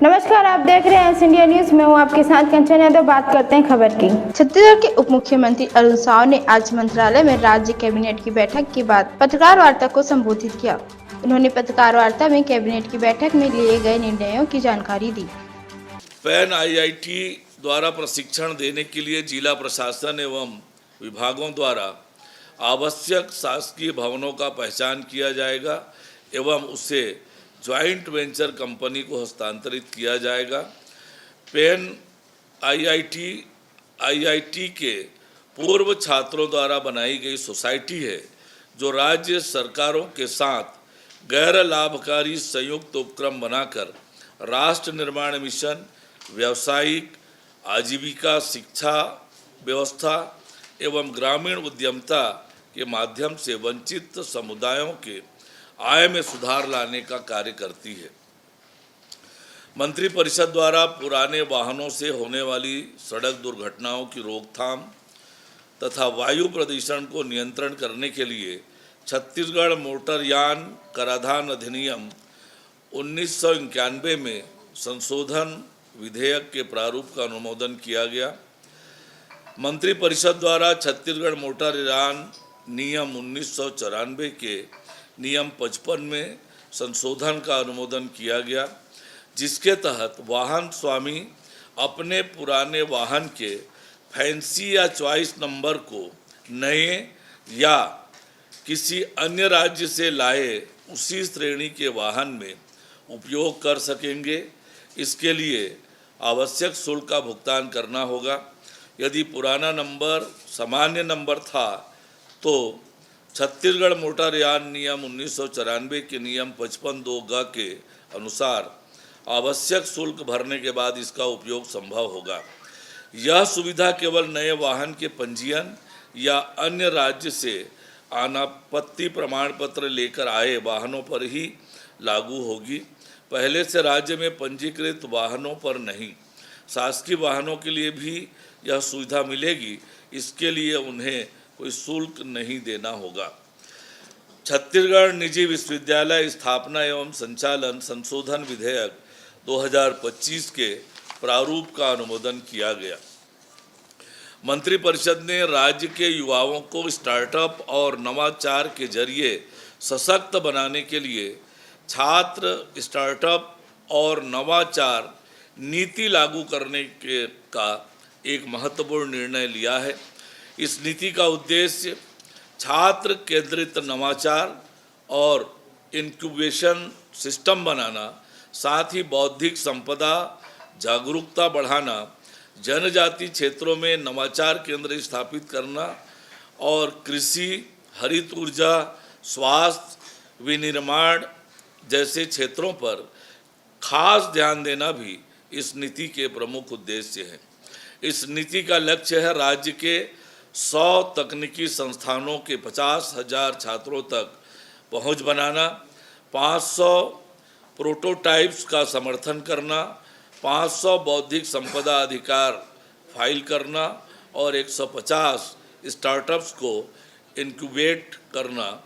नमस्कार, आप देख रहे हैं इंडिया न्यूज। मैं हूं आपके साथ कंचन यादव। बात करते हैं खबर की। छत्तीसगढ़ के उप मुख्यमंत्री अरुण साव ने आज मंत्रालय में राज्य कैबिनेट की बैठक के बाद पत्रकार वार्ता को संबोधित किया। उन्होंने पत्रकार वार्ता में कैबिनेट की बैठक में लिए गए निर्णयों की जानकारी दी। पैन आईआईटी द्वारा प्रशिक्षण देने के लिए जिला प्रशासन एवं विभागों द्वारा आवश्यक शासकीय भवनों का पहचान किया जाएगा एवं उसे ज्वाइंट वेंचर कंपनी को हस्तांतरित किया जाएगा। पैन आईआईटी के पूर्व छात्रों द्वारा बनाई गई सोसाइटी है, जो राज्य सरकारों के साथ गैर लाभकारी संयुक्त उपक्रम बनाकर राष्ट्र निर्माण मिशन, व्यावसायिक आजीविका, शिक्षा व्यवस्था एवं ग्रामीण उद्यमिता के माध्यम से वंचित समुदायों के आय में सुधार लाने का कार्य करती है। मंत्रिपरिषद द्वारा पुराने वाहनों से होने वाली सड़क दुर्घटनाओं की रोकथाम तथा वायु प्रदूषण को नियंत्रण करने के लिए छत्तीसगढ़ मोटरयान कराधान अधिनियम 1991 में संशोधन विधेयक के प्रारूप का अनुमोदन किया गया। मंत्रिपरिषद द्वारा छत्तीसगढ़ मोटरयान नियम 1994 के नियम 55 में संशोधन का अनुमोदन किया गया, जिसके तहत वाहन स्वामी अपने पुराने वाहन के फैंसी या चॉइस नंबर को नए या किसी अन्य राज्य से लाए उसी श्रेणी के वाहन में उपयोग कर सकेंगे। इसके लिए आवश्यक शुल्क का भुगतान करना होगा। यदि पुराना नंबर सामान्य नंबर था तो छत्तीसगढ़ मोटरयान नियम 1994 के नियम 55(2) के अनुसार आवश्यक शुल्क भरने के बाद इसका उपयोग संभव होगा। यह सुविधा केवल नए वाहन के पंजीयन या अन्य राज्य से अनापत्ति प्रमाण पत्र लेकर आए वाहनों पर ही लागू होगी। पहले से राज्य में पंजीकृत वाहनों पर नहीं, शासकीय वाहनों के लिए भी यह सुविधा मिलेगी। इसके लिए उन्हें कोई शुल्क नहीं देना होगा। छत्तीसगढ़ निजी विश्वविद्यालय स्थापना एवं संचालन संशोधन विधेयक 2025 के प्रारूप का अनुमोदन किया गया। मंत्रिपरिषद ने राज्य के युवाओं को स्टार्टअप और नवाचार के जरिए सशक्त बनाने के लिए छात्र स्टार्टअप और नवाचार नीति लागू करने का एक महत्वपूर्ण निर्णय लिया है। इस नीति का उद्देश्य छात्र केंद्रित नवाचार और इंक्यूबेशन सिस्टम बनाना, साथ ही बौद्धिक संपदा जागरूकता बढ़ाना, जनजाति क्षेत्रों में नवाचार केंद्र स्थापित करना और कृषि, हरित ऊर्जा, स्वास्थ्य, विनिर्माण जैसे क्षेत्रों पर खास ध्यान देना भी इस नीति के प्रमुख उद्देश्य हैं। इस नीति का लक्ष्य है राज्य के 100 तकनीकी संस्थानों के 50,000 छात्रों तक पहुंच बनाना, 500 प्रोटोटाइप्स का समर्थन करना, 500 बौद्धिक संपदा अधिकार फाइल करना और 150 स्टार्टअप्स को इनक्यूबेट करना।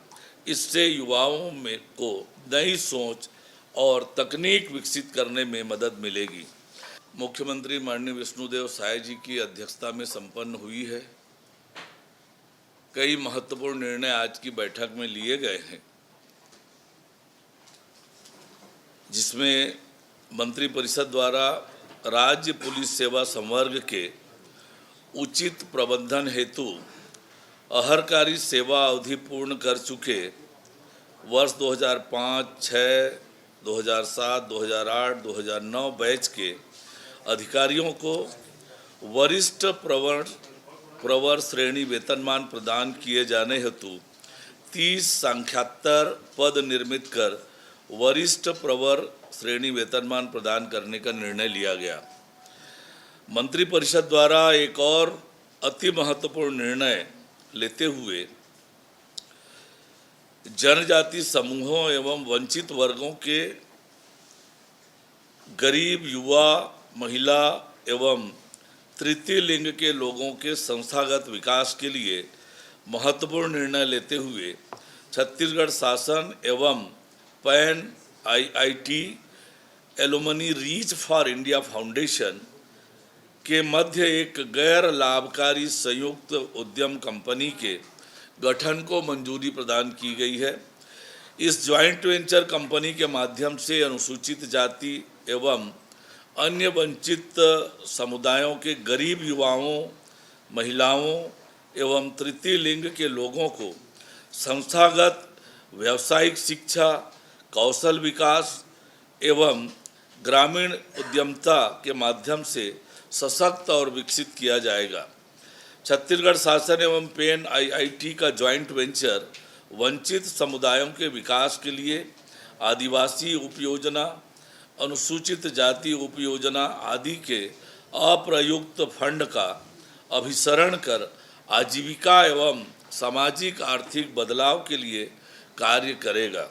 इससे युवाओं में को नई सोच और तकनीक विकसित करने में मदद मिलेगी। मुख्यमंत्री माननीय विष्णुदेव साय जी की अध्यक्षता में संपन्न हुई है। कई महत्वपूर्ण निर्णय आज की बैठक में लिए गए हैं, जिसमें मंत्रिपरिषद द्वारा राज्य पुलिस सेवा संवर्ग के उचित प्रबंधन हेतु अहर्कारी सेवा अवधि पूर्ण कर चुके वर्ष 2005, 6, 2007, 2008, 2009 बैच के अधिकारियों को वरिष्ठ प्रवर श्रेणी वेतनमान प्रदान किए जाने हेतु 30 सांख्यातर पद निर्मित कर वरिष्ठ प्रवर श्रेणी वेतनमान प्रदान करने का निर्णय लिया गया। मंत्रिपरिषद द्वारा एक और अति महत्वपूर्ण निर्णय लेते हुए जनजाति समूहों एवं वंचित वर्गों के गरीब, युवा, महिला एवं तृतीय लिंग के लोगों के संस्थागत विकास के लिए महत्वपूर्ण निर्णय लेते हुए छत्तीसगढ़ शासन एवं pan IIT alumni reach for India foundation के मध्य एक गैर लाभकारी संयुक्त उद्यम कंपनी के गठन को मंजूरी प्रदान की गई है। इस ज्वाइंट वेंचर कंपनी के माध्यम से अनुसूचित जाति एवं अन्य वंचित समुदायों के गरीब युवाओं, महिलाओं एवं तृतीय लिंग के लोगों को संस्थागत व्यावसायिक शिक्षा, कौशल विकास एवं ग्रामीण उद्यमिता के माध्यम से सशक्त और विकसित किया जाएगा। छत्तीसगढ़ शासन एवं पेन आईआईटी का ज्वाइंट वेंचर वंचित समुदायों के विकास के लिए आदिवासी उपयोजना, अनुसूचित जाति उपयोजना आदि के अप्रयुक्त फंड का अभिसरण कर आजीविका एवं सामाजिक आर्थिक बदलाव के लिए कार्य करेगा।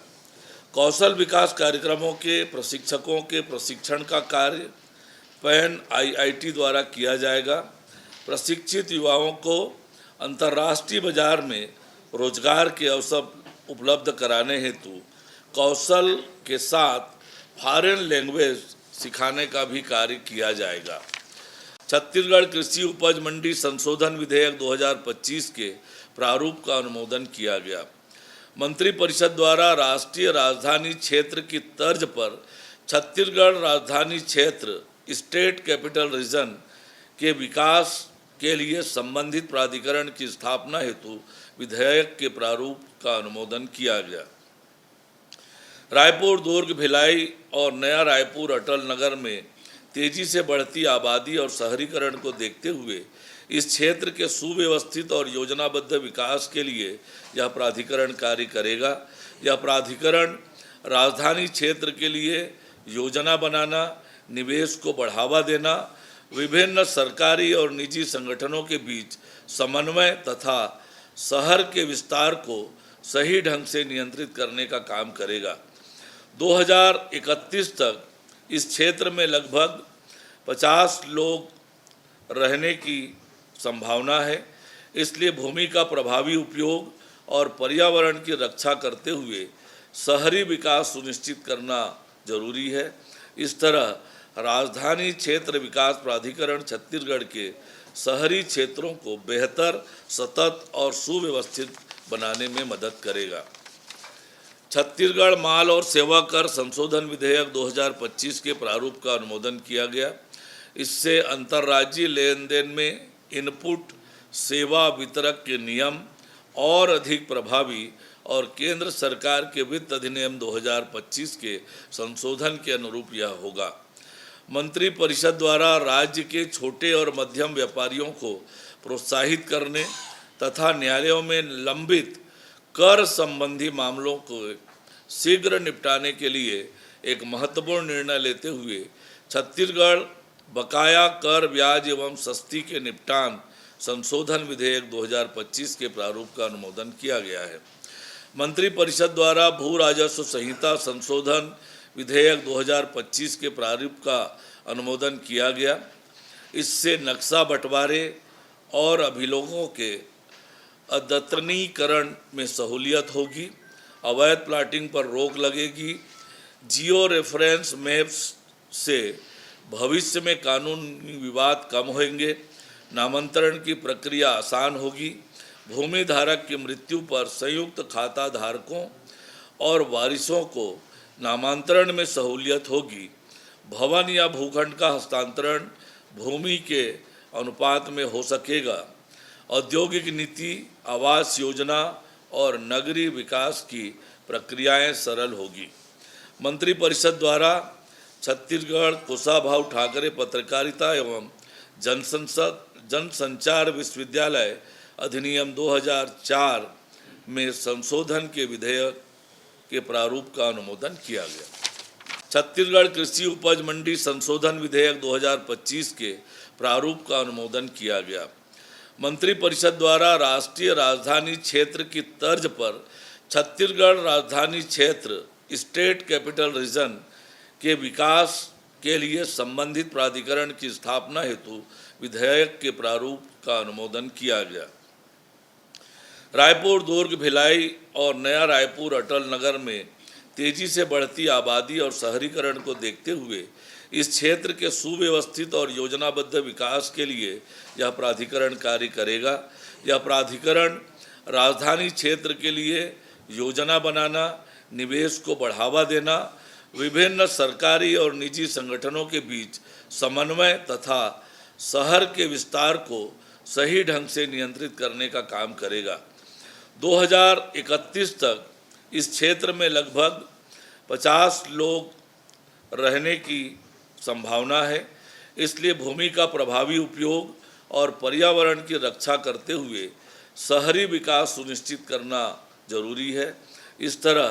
कौशल विकास कार्यक्रमों के प्रशिक्षकों के प्रशिक्षण का कार्य पैन आईआईटी द्वारा किया जाएगा। प्रशिक्षित युवाओं को अंतर्राष्ट्रीय बाजार में रोजगार के अवसर उपलब्ध कराने हेतु कौशल के साथ फॉरेन लैंग्वेज सिखाने का भी कार्य किया जाएगा। छत्तीसगढ़ कृषि उपज मंडी संशोधन विधेयक 2025 के प्रारूप का अनुमोदन किया गया। मंत्रिपरिषद द्वारा राष्ट्रीय राजधानी क्षेत्र की तर्ज पर छत्तीसगढ़ राजधानी क्षेत्र स्टेट कैपिटल रीजन के विकास के लिए संबंधित प्राधिकरण की स्थापना हेतु विधेयक के प्रारूप का अनुमोदन किया गया। रायपुर, दुर्ग, भिलाई और नया रायपुर अटल नगर में तेजी से बढ़ती आबादी और शहरीकरण को देखते हुए इस क्षेत्र के सुव्यवस्थित और योजनाबद्ध विकास के लिए यह प्राधिकरण कार्य करेगा। यह प्राधिकरण राजधानी क्षेत्र के लिए योजना बनाना, निवेश को बढ़ावा देना, विभिन्न सरकारी और निजी संगठनों के बीच समन्वय तथा शहर के विस्तार को सही ढंग से नियंत्रित करने का काम करेगा। 2031 तक इस क्षेत्र में लगभग 50 लोग रहने की संभावना है। इसलिए भूमि का प्रभावी उपयोग और पर्यावरण की रक्षा करते हुए शहरी विकास सुनिश्चित करना जरूरी है। इस तरह राजधानी क्षेत्र विकास प्राधिकरण छत्तीसगढ़ के शहरी क्षेत्रों को बेहतर, सतत और सुव्यवस्थित बनाने में मदद करेगा। छत्तीसगढ़ माल और सेवा कर संशोधन विधेयक 2025 के प्रारूप का अनुमोदन किया गया। इससे अंतर्राज्यीय लेन देन में इनपुट सेवा वितरक के नियम और अधिक प्रभावी और केंद्र सरकार के वित्त अधिनियम 2025 के संशोधन के अनुरूप यह होगा। मंत्रिपरिषद द्वारा राज्य के छोटे और मध्यम व्यापारियों को प्रोत्साहित करने तथा न्यायालयों में लंबित कर संबंधी मामलों को शीघ्र निपटाने के लिए एक महत्वपूर्ण निर्णय लेते हुए छत्तीसगढ़ बकाया कर ब्याज एवं सस्ती के निपटान संशोधन विधेयक 2025 के प्रारूप का अनुमोदन किया गया है। मंत्रिपरिषद द्वारा भू राजस्व संहिता संशोधन विधेयक 2025 के प्रारूप का अनुमोदन किया गया। इससे नक्शा बंटवारे और अभिलेखों के अद्यतनीकरण में सहूलियत होगी। अवैध प्लाटिंग पर रोक लगेगी। जियो रेफरेंस मैप्स से भविष्य में कानूनी विवाद कम होंगे। नामांतरण की प्रक्रिया आसान होगी। भूमि धारक की मृत्यु पर संयुक्त खाता धारकों और वारिसों को नामांतरण में सहूलियत होगी। भवन या भूखंड का हस्तांतरण भूमि के अनुपात में हो सकेगा। औद्योगिक नीति, आवास योजना और नगरीय विकास की प्रक्रियाएं सरल होगी। मंत्रिपरिषद द्वारा छत्तीसगढ़ कुशाभाऊ ठाकरे पत्रकारिता एवं जनसंचार विश्वविद्यालय अधिनियम 2004 में संशोधन के विधेयक के प्रारूप का अनुमोदन किया गया। छत्तीसगढ़ कृषि उपज मंडी संशोधन विधेयक 2025 के प्रारूप का अनुमोदन किया गया। मंत्रिपरिषद द्वारा राष्ट्रीय राजधानी क्षेत्र की तर्ज पर छत्तीसगढ़ राजधानी क्षेत्र स्टेट कैपिटल रीजन के विकास के लिए संबंधित प्राधिकरण की स्थापना हेतु विधेयक के प्रारूप का अनुमोदन किया गया। रायपुर, दुर्ग, भिलाई और नया रायपुर अटल नगर में तेजी से बढ़ती आबादी और शहरीकरण को देखते हुए इस क्षेत्र के सुव्यवस्थित और योजनाबद्ध विकास के लिए यह प्राधिकरण कार्य करेगा। यह प्राधिकरण राजधानी क्षेत्र के लिए योजना बनाना, निवेश को बढ़ावा देना, विभिन्न सरकारी और निजी संगठनों के बीच समन्वय तथा शहर के विस्तार को सही ढंग से नियंत्रित करने का काम करेगा। 2031 तक इस क्षेत्र में लगभग 50 लोग रहने की संभावना है, इसलिए भूमि का प्रभावी उपयोग और पर्यावरण की रक्षा करते हुए शहरी विकास सुनिश्चित करना जरूरी है। इस तरह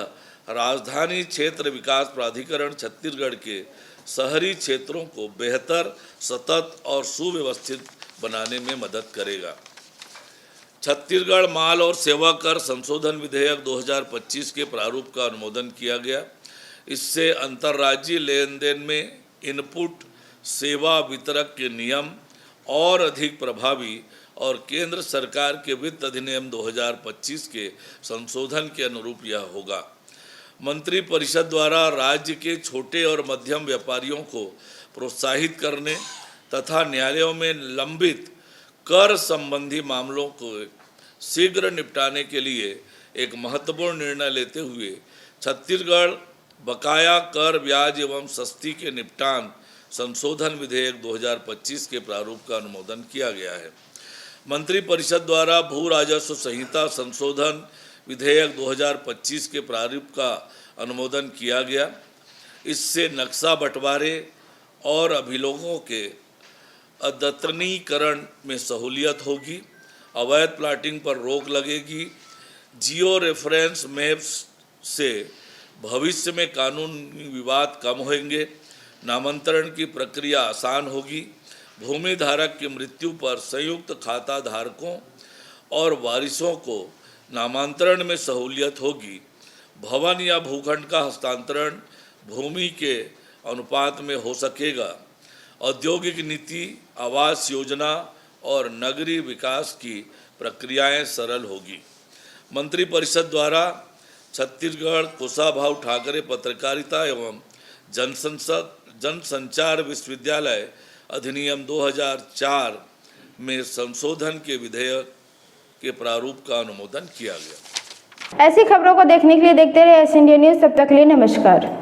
राजधानी क्षेत्र विकास प्राधिकरण छत्तीसगढ़ के शहरी क्षेत्रों को बेहतर, सतत और सुव्यवस्थित बनाने में मदद करेगा। छत्तीसगढ़ माल और सेवा कर संशोधन विधेयक 2025 के प्रारूप का अनुमोदन किया गया। इससे अंतर्राज्यीय लेन देन में इनपुट सेवा वितरक के नियम और अधिक प्रभावी और केंद्र सरकार के वित्त अधिनियम 2025 के संशोधन के अनुरूप यह होगा। मंत्री परिषद द्वारा राज्य के छोटे और मध्यम व्यापारियों को प्रोत्साहित करने तथा न्यायालयों में लंबित कर संबंधी मामलों को शीघ्र निपटाने के लिए एक महत्वपूर्ण निर्णय लेते हुए छत्तीसगढ़ बकाया कर ब्याज एवं सस्ती के निपटान संशोधन विधेयक 2025 के प्रारूप का अनुमोदन किया गया है। मंत्री परिषद द्वारा भू राजस्व संहिता संशोधन विधेयक 2025 के प्रारूप का अनुमोदन किया गया। इससे नक्शा बंटवारे और अभिलेखों के अद्यतनीकरण में सहूलियत होगी, अवैध प्लाटिंग पर रोक लगेगी, जियो रेफरेंस मैप्स से भविष्य में कानूनी विवाद कम होंगे, नामांतरण की प्रक्रिया आसान होगी, भूमि धारक की मृत्यु पर संयुक्त खाता धारकों और वारिसों को नामांतरण में सहूलियत होगी, भवन या भूखंड का हस्तांतरण भूमि के अनुपात में हो सकेगा, औद्योगिक नीति, आवास योजना और नगरीय विकास की प्रक्रियाएं सरल होगी। मंत्री परिषद द्वारा छत्तीसगढ़ कुशाभाऊ ठाकरे पत्रकारिता एवं जनसंचार विश्वविद्यालय अधिनियम 2004 में संशोधन के विधेयक के प्रारूप का अनुमोदन किया गया। ऐसी खबरों को देखने के लिए देखते रहिए एस इंडिया न्यूज़। तब तक के लिए नमस्कार।